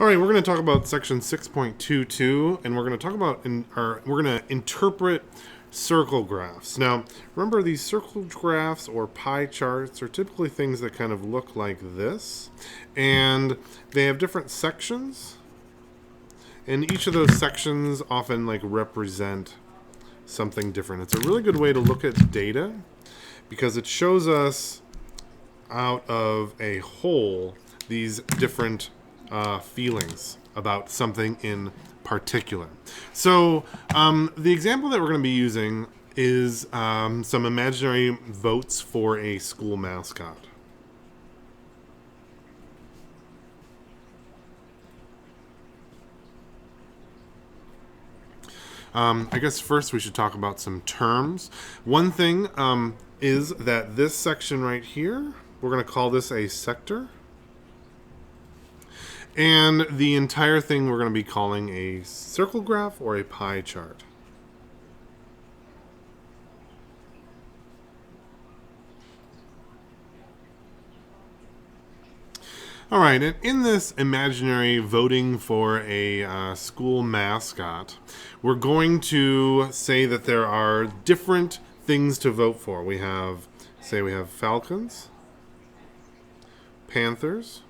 All right, we're going to talk about section 6.22, and we're going to talk about we're going to interpret circle graphs. Now, remember these circle graphs or pie charts are typically things that kind of look like this, and they have different sections, and each of those sections often represent something different. It's a really good way to look at data because it shows us out of a whole these different feelings about something in particular. So the example that we're going to be using is some imaginary votes for a school mascot. I guess first we should talk about some terms. One thing is that this section right here, we're going to call this a sector. And the entire thing we're going to be calling a circle graph or a pie chart. All right, and in this imaginary voting for a school mascot, we're going to say that there are different things to vote for. We have falcons, panthers,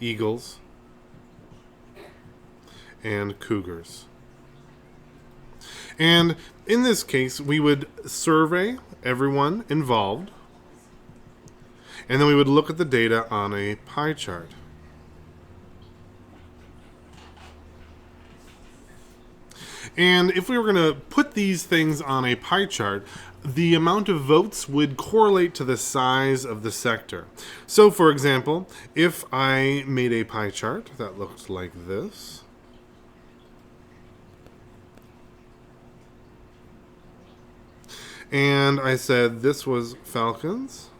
eagles, and cougars. And in this case, we would survey everyone involved, and then we would look at the data on a pie chart. And if we were going to put these things on a pie chart, the amount of votes would correlate to the size of the sector. So, for example, if I made a pie chart that looked like this, and I said this was falcons,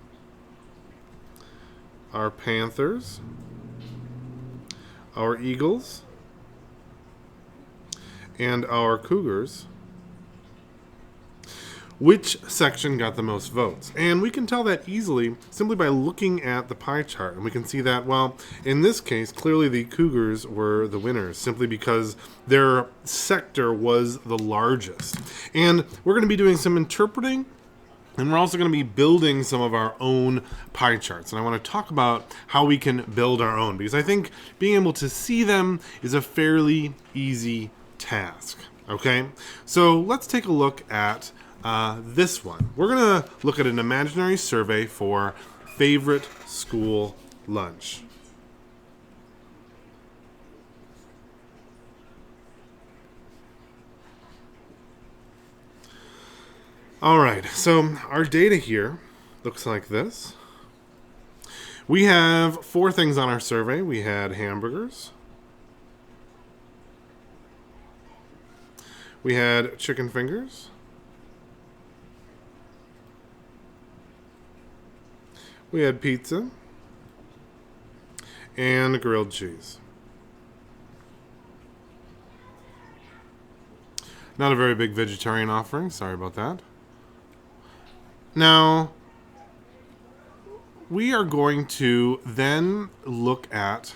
our panthers, our eagles, and our cougars, which section got the most votes? And we can tell that easily simply by looking at the pie chart. And we can see that, well, in this case, clearly the cougars were the winners simply because their sector was the largest. And we're going to be doing some interpreting, and we're also going to be building some of our own pie charts. And I want to talk about how we can build our own, because I think being able to see them is a fairly easy task. Okay, so let's take a look at this one. We're going to look at an imaginary survey for favorite school lunch. All right, so our data here looks like this. We have 4 things on our survey. We had hamburgers. We had chicken fingers. We had pizza and grilled cheese. Not a very big vegetarian offering, sorry about that. Now, we are going to then look at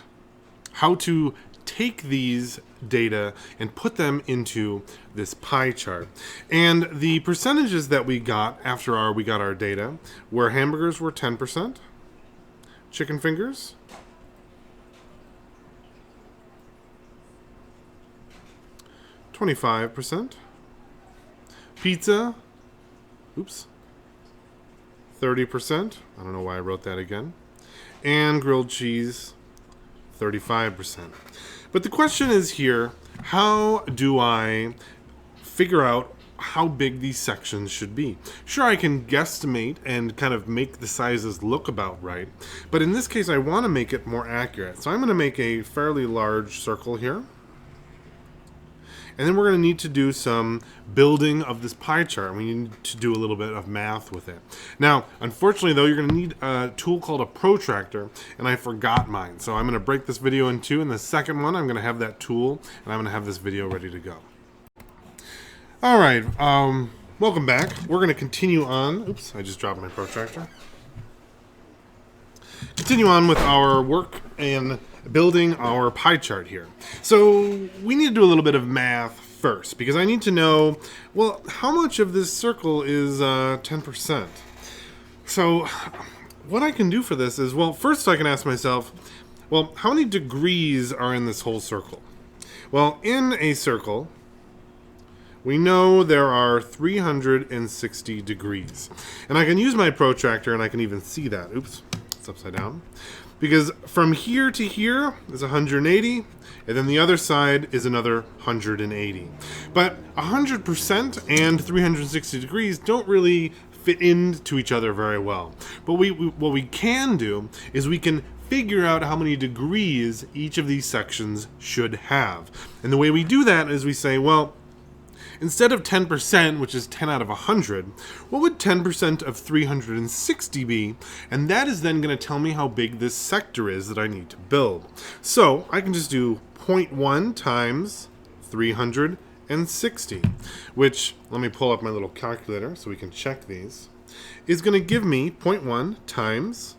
how to take these data and put them into this pie chart. And the percentages that we got after we got our data were hamburgers were 10%, chicken fingers 25%, pizza 30%, I don't know why I wrote that again, and grilled cheese 35%. But the question is here, how do I figure out how big these sections should be? Sure, I can guesstimate and kind of make the sizes look about right, but in this case I want to make it more accurate. So I'm going to make a fairly large circle here. And then we're going to need to do some building of this pie chart. We need to do a little bit of math with it. Now, unfortunately, though, you're going to need a tool called a protractor, and I forgot mine. So I'm going to break this video in 2. In the second one, I'm going to have that tool, and I'm going to have this video ready to go. All right, welcome back. We're going to continue on. Oops, I just dropped my protractor. continue on with our work in building our pie chart here. So we need to do a little bit of math first, because I need to know, well, how much of this circle is 10%? So what I can do for this is, well, first I can ask myself, well, how many degrees are in this whole circle? Well, in a circle, we know there are 360 degrees. And I can use my protractor and I can even see that. Oops, it's upside down. Because from here to here is 180, and then the other side is another 180. But 100% and 360 degrees don't really fit into each other very well. But what we can do is we can figure out how many degrees each of these sections should have. And the way we do that is we say, well, instead of 10%, which is 10 out of 100, what would 10% of 360 be? And that is then going to tell me how big this sector is that I need to build. So I can just do 0.1 times 360, which, let me pull up my little calculator so we can check these, is going to give me 0.1 times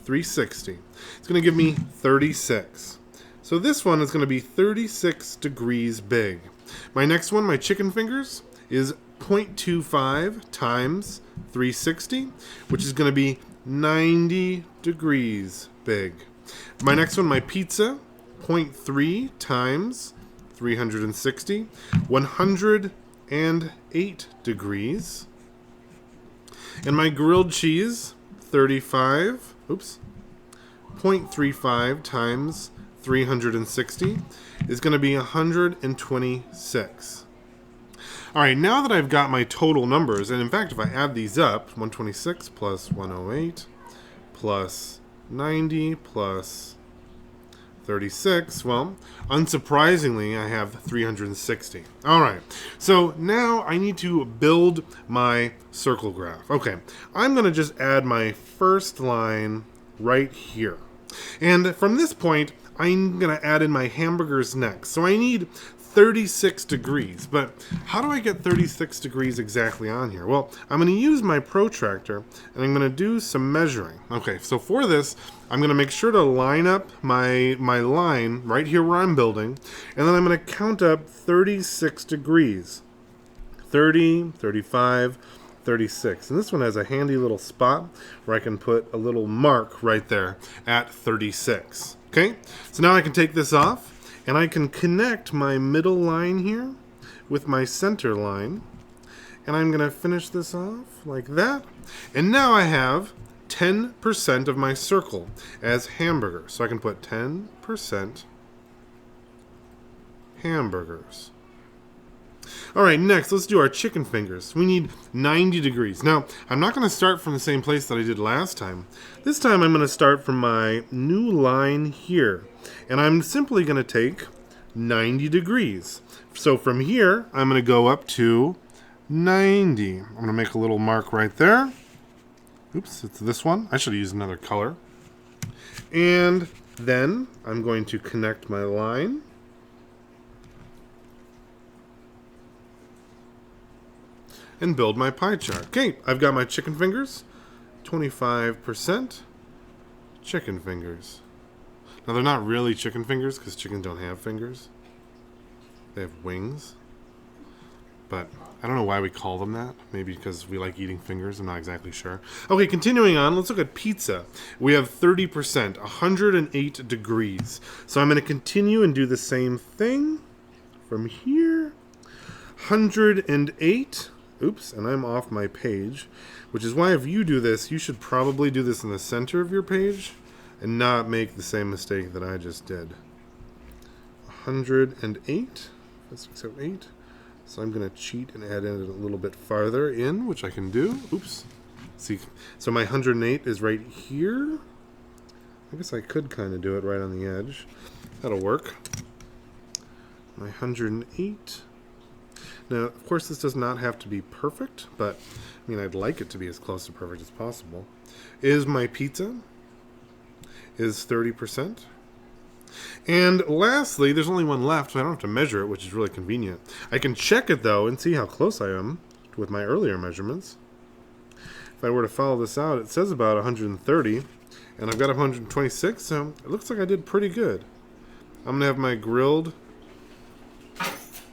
360. It's going to give me 36. So this one is going to be 36 degrees big. My next one, my chicken fingers, is 0.25 times 360, which is going to be 90 degrees big. My next one, my pizza, 0.3 times 360, 108 degrees. And my grilled cheese, 0.35 times 360 is going to be 126. All right, now that I've got my total numbers, and in fact, if I add these up, 126 plus 108 plus 90 plus 36, well, unsurprisingly, I have 360. All right, so now I need to build my circle graph. Okay, I'm going to just add my first line right here. And from this point, I'm going to add in my hamburgers next. So I need 36 degrees. But how do I get 36 degrees exactly on here? Well, I'm going to use my protractor, and I'm going to do some measuring. Okay, so for this, I'm going to make sure to line up my line right here where I'm building, and then I'm going to count up 36 degrees. 30, 35, 36. And this one has a handy little spot where I can put a little mark right there at 36. Okay, so now I can take this off and I can connect my middle line here with my center line. And I'm going to finish this off like that. And now I have 10% of my circle as hamburgers. So I can put 10% hamburgers. All right, next, let's do our chicken fingers. We need 90 degrees. Now, I'm not going to start from the same place that I did last time. This time, I'm going to start from my new line here. And I'm simply going to take 90 degrees. So from here, I'm going to go up to 90. I'm going to make a little mark right there. Oops, it's this one. I should have used another color. And then I'm going to connect my line. And build my pie chart. Okay, I've got my chicken fingers. 25% chicken fingers. Now, they're not really chicken fingers because chickens don't have fingers. They have wings. But I don't know why we call them that. Maybe because we like eating fingers. I'm not exactly sure. Okay, continuing on, let's look at pizza. We have 30%, 108 degrees. So I'm going to continue and do the same thing from here. 108. Oops, and I'm off my page, which is why if you do this, you should probably do this in the center of your page and not make the same mistake that I just did. 108. Let's accept 8. So I'm going to cheat and add in a little bit farther in, which I can do. Oops. See, so my 108 is right here. I guess I could kind of do it right on the edge. That'll work. My 108. Now, of course, this does not have to be perfect, but I mean, I'd like it to be as close to perfect as possible. Is my pizza is 30%. And lastly, there's only one left, so I don't have to measure it, which is really convenient. I can check it, though, and see how close I am with my earlier measurements. If I were to follow this out, it says about 130, And I've got 126, so it looks like I did pretty good. I'm going to have my grilled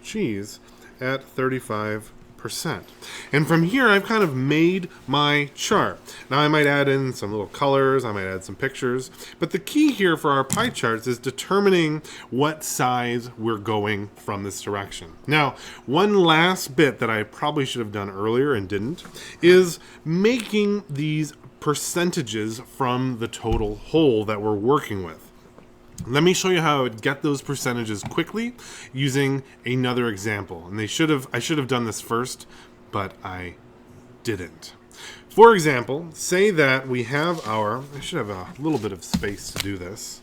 cheese at 35%. And from here, I've kind of made my chart. Now, I might add in some little colors. I might add some pictures. But the key here for our pie charts is determining what size we're going from this direction. Now, one last bit that I probably should have done earlier and didn't is making these percentages from the total whole that we're working with. Let me show you how I would get those percentages quickly using another example. And I should have done this first, but I didn't. For example, say that we have I should have a little bit of space to do this.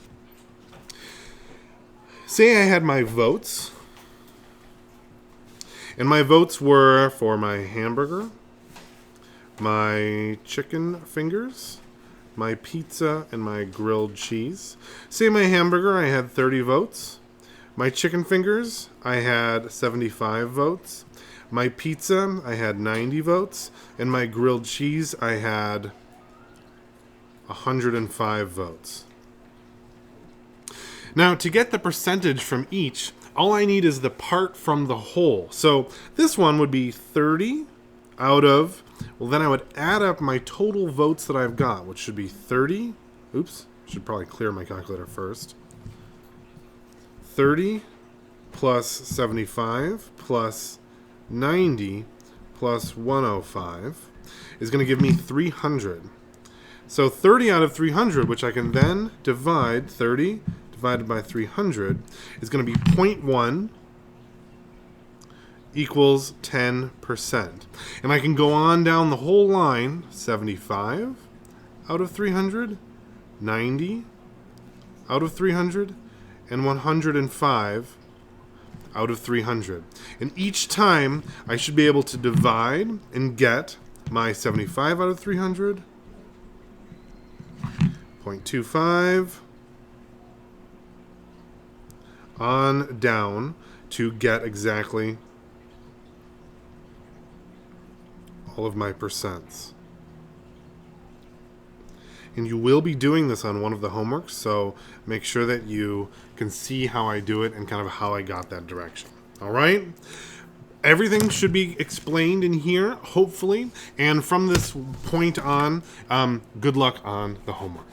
Say I had my votes, and my votes were for my hamburger, my chicken fingers, my pizza, and my grilled cheese. Say my hamburger, I had 30 votes. My chicken fingers, I had 75 votes. My pizza, I had 90 votes. And my grilled cheese, I had 105 votes. Now, to get the percentage from each, all I need is the part from the whole. So this one would be 30 out of, well, then I would add up my total votes that I've got, which should be 30. Oops, should probably clear my calculator first. 30 plus 75 plus 90 plus 105 is going to give me 300. So 30 out of 300, which I can then divide, 30 divided by 300, is going to be 0.1 equals 10%. And I can go on down the whole line, 75 out of 300, 90 out of 300, and 105 out of 300. And each time I should be able to divide and get my 75 out of 300, 0.25, on down to get exactly all of my percents. And you will be doing this on one of the homeworks, so make sure that you can see how I do it and kind of how I got that direction. All right? Everything should be explained in here, hopefully. And from this point on, good luck on the homework.